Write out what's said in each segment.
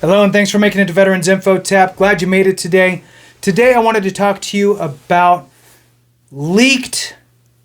Hello, and thanks for making it to Veterans Info Tap. Glad you made it today. Today, I wanted to talk to you about leaked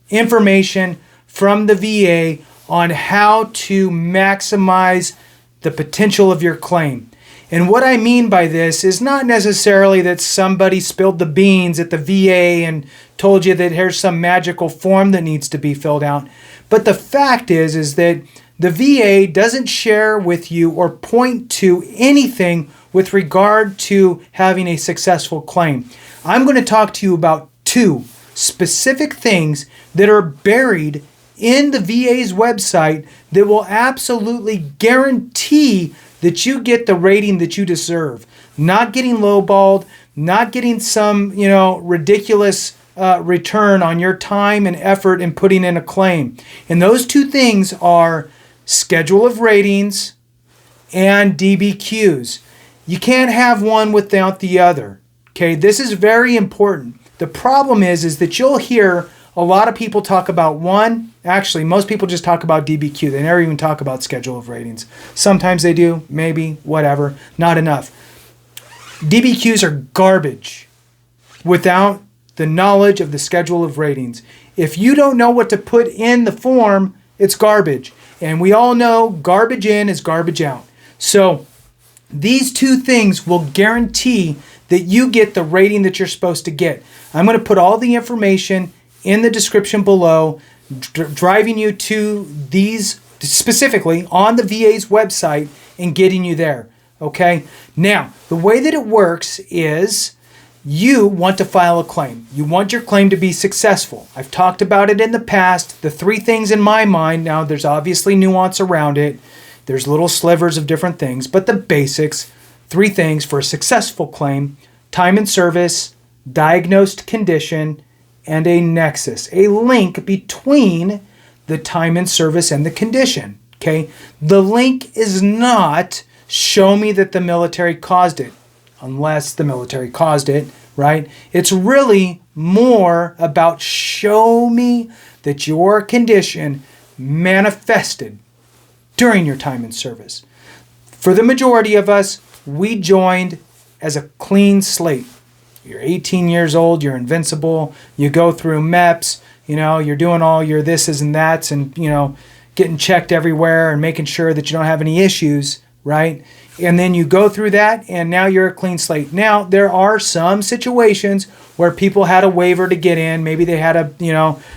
information from the VA on how to maximize the potential of your claim. And what I mean by this is not necessarily that somebody spilled the beans at the VA and told you that here's some magical form that needs to be filled out. But the fact is that the VA doesn't share with you or point to anything with regard to having a successful claim. I'm going to talk to you about two specific things that are buried in the VA's website that will absolutely guarantee that you get the rating that you deserve. Not getting lowballed, not getting some, ridiculous return on your time and effort in putting in a claim. And those two things are schedule of ratings and DBQs. You can't have one without the other. Okay, this is very important. The problem is that you'll hear a lot of people talk about one. Actually, most people just talk about DBQ. They never even talk about schedule of ratings. Sometimes they do, maybe, whatever. Not enough. DBQs are garbage without the knowledge of the schedule of ratings. If you don't know what to put in the form, it's garbage. And we all know garbage in is garbage out. So these two things will guarantee that you get the rating that you're supposed to get. I'm going to put all the information in the description below, driving you to these specifically on the VA's website and getting you there. Okay? Now, the way that it works is you want to file a claim. You want your claim to be successful. I've talked about it in the past. The three things in my mind, now there's obviously nuance around it. There's little slivers of different things, but the basics, three things for a successful claim: time and service, diagnosed condition, and a nexus, a link between the time and service and the condition. Okay? The link is not show me that the military caused it, unless the military caused it, right? It's really more about show me that your condition manifested during your time in service. For the majority of us, we joined as a clean slate. You're 18 years old, you're invincible, you go through MEPS, you're doing all your thises and that's and, getting checked everywhere and making sure that you don't have any issues, right? And then you go through that and now you're a clean slate. Now, there are some situations where people had a waiver to get in. Maybe they had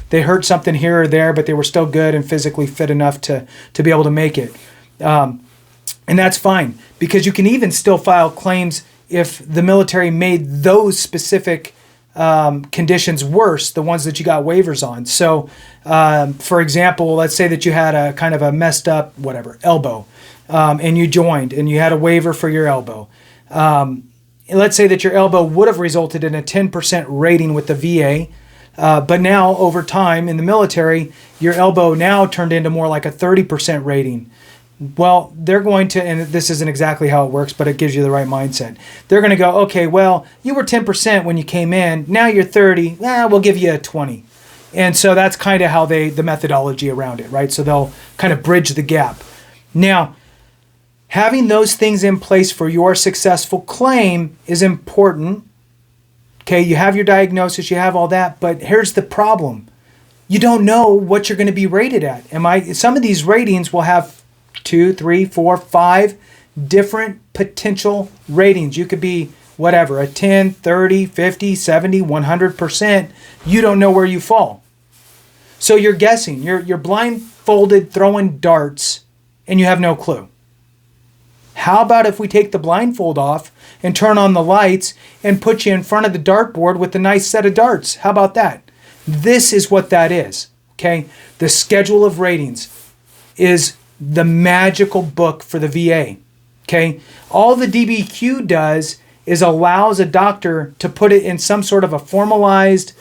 they hurt something here or there, but they were still good and physically fit enough to be able to make it. And that's fine, because you can even still file claims if the military made those specific conditions worse, the ones that you got waivers on. So, for example, let's say that you had a kind of a messed up, elbow, and you joined and you had a waiver for your elbow. Let's say that your elbow would have resulted in a 10% rating with the VA, but now over time in the military, your elbow now turned into more like a 30% rating. Well, they're going to, and this isn't exactly how it works, but it gives you the right mindset. They're going to go, okay, well, you were 10% when you came in. Now you're 30. We'll give you a 20. And so that's kind of how the methodology around it, right? So they'll kind of bridge the gap. Now, having those things in place for your successful claim is important. Okay, you have your diagnosis, you have all that, but here's the problem. You don't know what you're going to be rated at. Some of these ratings will have 2, 3, 4, 5 different potential ratings. You could be a 10, 30, 50, 70, 100%. You don't know where you fall. So you're guessing. You're blindfolded throwing darts and you have no clue. How about if we take the blindfold off and turn on the lights and put you in front of the dartboard with a nice set of darts? How about that? This is what that is. Okay? The schedule of ratings is the magical book for the VA. Okay? All the DBQ does is allows a doctor to put it in some sort of a formalized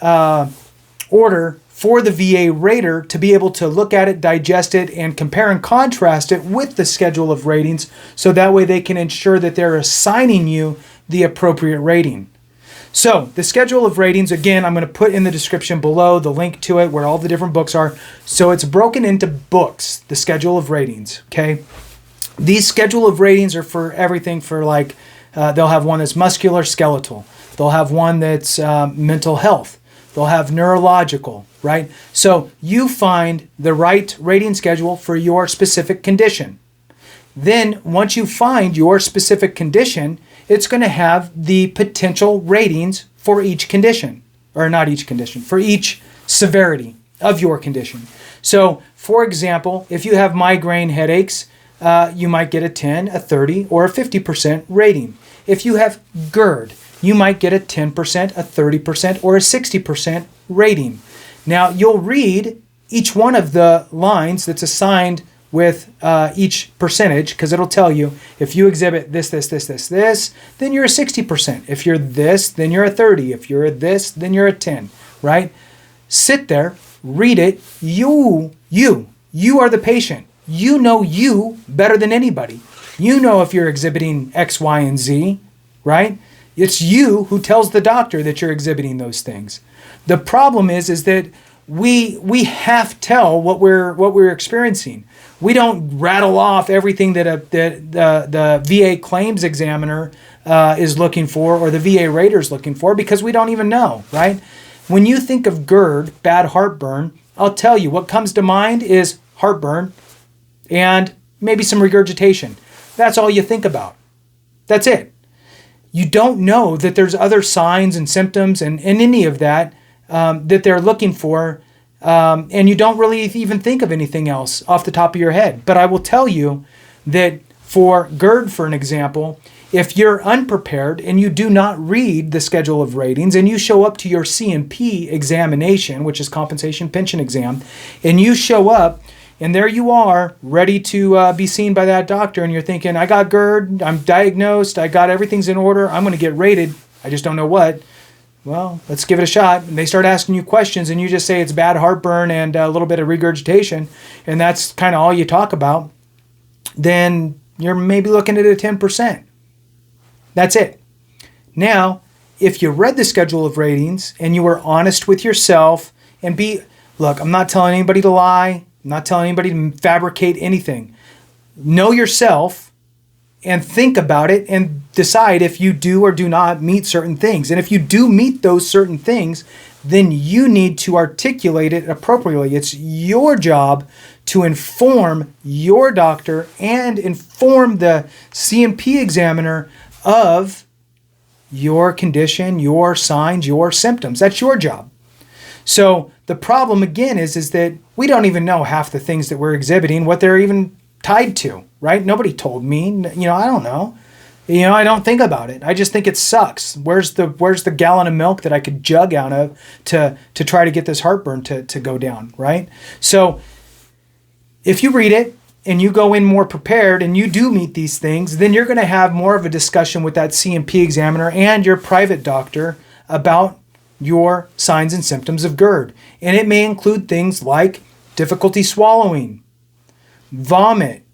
order for the VA rater to be able to look at it, digest it, and compare and contrast it with the schedule of ratings, so that way they can ensure that they're assigning you the appropriate rating. So the schedule of ratings, again, I'm going to put in the description below the link to it where all the different books are. So it's broken into books, the schedule of ratings, okay? These schedule of ratings are for everything for like, they'll have one that's musculoskeletal. They'll have one that's mental health. They'll have neurological, right? So you find the right rating schedule for your specific condition. Then once you find your specific condition, it's going to have the potential ratings for each condition, or not each condition, for each severity of your condition. So for example, if you have migraine headaches, you might get a 10, a 30, or a 50% rating. If you have GERD, you might get a 10%, a 30%, or a 60% rating. Now, you'll read each one of the lines that's assigned with each percentage, because it'll tell you if you exhibit this, then you're a 60%. If you're this, then you're a 30. If you're this, then you're a 10, right? Sit there, read it. You are the patient. You know you better than anybody. You know if you're exhibiting X, Y, and Z, right? It's you who tells the doctor that you're exhibiting those things. The problem is that we half tell what we're experiencing. We don't rattle off everything that the VA claims examiner is looking for, or the VA rater is looking for, because we don't even know, right? When you think of GERD, bad heartburn, I'll tell you what comes to mind is heartburn and maybe some regurgitation. That's all you think about. That's it. You don't know that there's other signs and symptoms and any of that that they're looking for, and you don't really even think of anything else off the top of your head. But I will tell you that for GERD, for an example, if you're unprepared and you do not read the schedule of ratings and you show up to your C&P examination, which is compensation pension exam, and you show up and there you are, ready to be seen by that doctor, and you're thinking, I got GERD, I'm diagnosed, I got everything's in order, I'm going to get rated, I just don't know what. Well, let's give it a shot. And they start asking you questions, and you just say it's bad heartburn and a little bit of regurgitation, and that's kind of all you talk about. Then you're maybe looking at a 10%. That's it. Now, if you read the schedule of ratings and you were honest with yourself and look, I'm not telling anybody to lie. I'm not telling anybody to fabricate anything. Know yourself and think about it and decide if you do or do not meet certain things. And if you do meet those certain things, then you need to articulate it appropriately. It's your job to inform your doctor and inform the C&P examiner of your condition, your signs, your symptoms. That's your job. So the problem again is that we don't even know half the things that we're exhibiting, what they're even tied to, right? Nobody told me, I don't know. I don't think about it. I just think it sucks. Where's the gallon of milk that I could jug out of to try to get this heartburn to go down, right? So if you read it and you go in more prepared and you do meet these things, then you're going to have more of a discussion with that C&P examiner and your private doctor about your signs and symptoms of GERD. And it may include things like difficulty swallowing, vomit,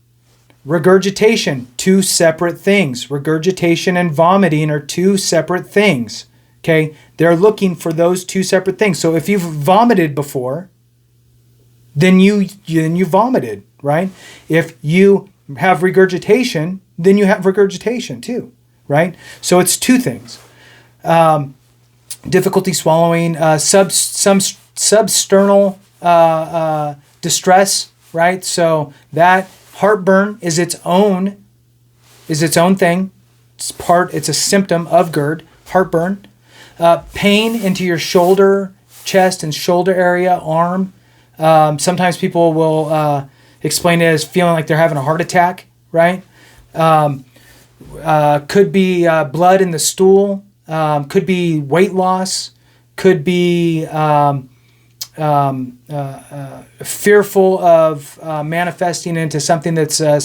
regurgitation, two separate things. Regurgitation and vomiting are two separate things. Okay? They're looking for those two separate things. So if you've vomited before, then you vomited, right? If you have regurgitation, then you have regurgitation too, right? So it's two things. Difficulty swallowing, some substernal distress, right? So that heartburn is its own thing. It's a symptom of GERD, heartburn. Pain into your shoulder, chest and shoulder area, arm. Sometimes people will explain it as feeling like they're having a heart attack, right? Could be blood in the stool. Could be weight loss, could be fearful of manifesting into something that's a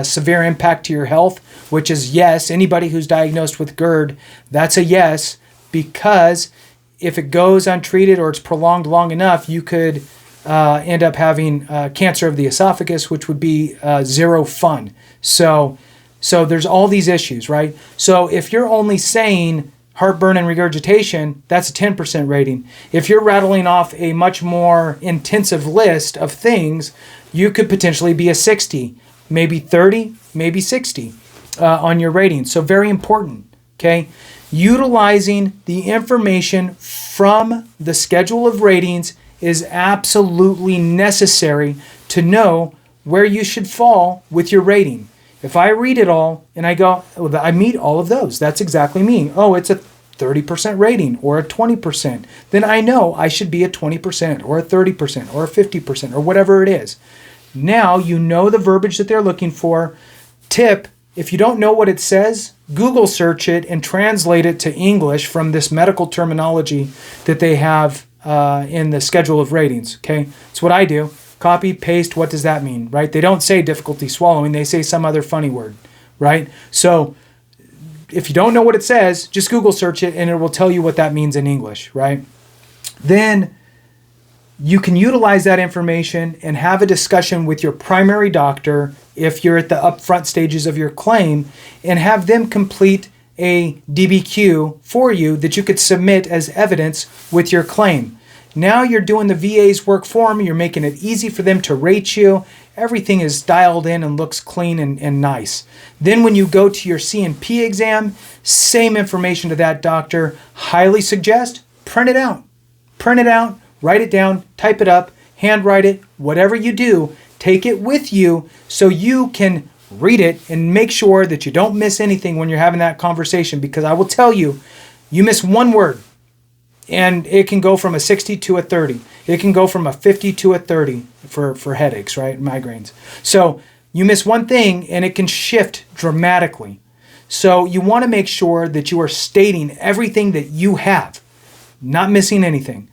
severe impact to your health, which is yes. Anybody who's diagnosed with GERD, that's a yes, because if it goes untreated or it's prolonged long enough, you could end up having cancer of the esophagus, which would be zero fun. So there's all these issues, right? So if you're only saying heartburn and regurgitation, that's a 10% rating. If you're rattling off a much more intensive list of things, you could potentially be a 60. maybe 30, maybe 60 on your rating. So very important, okay? Utilizing the information from the schedule of ratings is absolutely necessary to know where you should fall with your rating. If I read it all and I go, oh, I meet all of those, that's exactly me. Oh, it's a 30% rating or a 20%. Then I know I should be a 20% or a 30% or a 50% or whatever it is. Now you know the verbiage that they're looking for. Tip, if you don't know what it says, Google search it and translate it to English from this medical terminology that they have in the schedule of ratings, okay? It's what I do. Copy, paste, what does that mean, right? They don't say difficulty swallowing, they say some other funny word, right? So if you don't know what it says, just Google search it and it will tell you what that means in English, right? Then you can utilize that information and have a discussion with your primary doctor if you're at the upfront stages of your claim and have them complete a DBQ for you that you could submit as evidence with your claim. Now you're doing the VA's work for them. You're making it easy for them to rate you. Everything is dialed in and looks clean and nice. Then when you go to your C&P exam, same information to that doctor. Highly suggest, print it out. Print it out, write it down, type it up, handwrite it, whatever you do, take it with you so you can read it and make sure that you don't miss anything when you're having that conversation, because I will tell you, you miss one word and it can go from a 60 to a 30. It can go from a 50 to a 30 for headaches, right? Migraines. So you miss one thing and it can shift dramatically. So you want to make sure that you are stating everything that you have, not missing anything.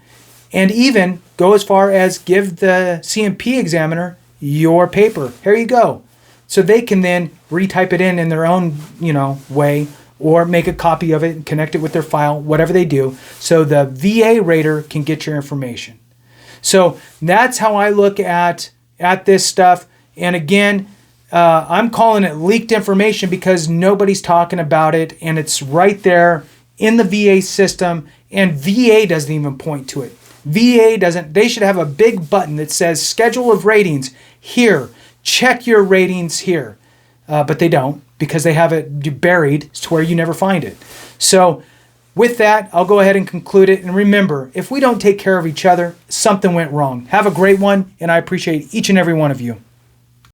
And even go as far as give the C&P examiner your paper. Here you go. So they can then retype it in their own, way, or make a copy of it and connect it with their file, whatever they do, so the VA rater can get your information. So that's how I look at this stuff. And again, I'm calling it leaked information because nobody's talking about it, and it's right there in the VA system, and VA doesn't even point to it. VA doesn't. They should have a big button that says schedule of ratings here. Check your ratings here. But they don't, because they have it buried to where you never find it. So with that, I'll go ahead and conclude it. And remember, if we don't take care of each other, something went wrong. Have a great one, and I appreciate each and every one of you.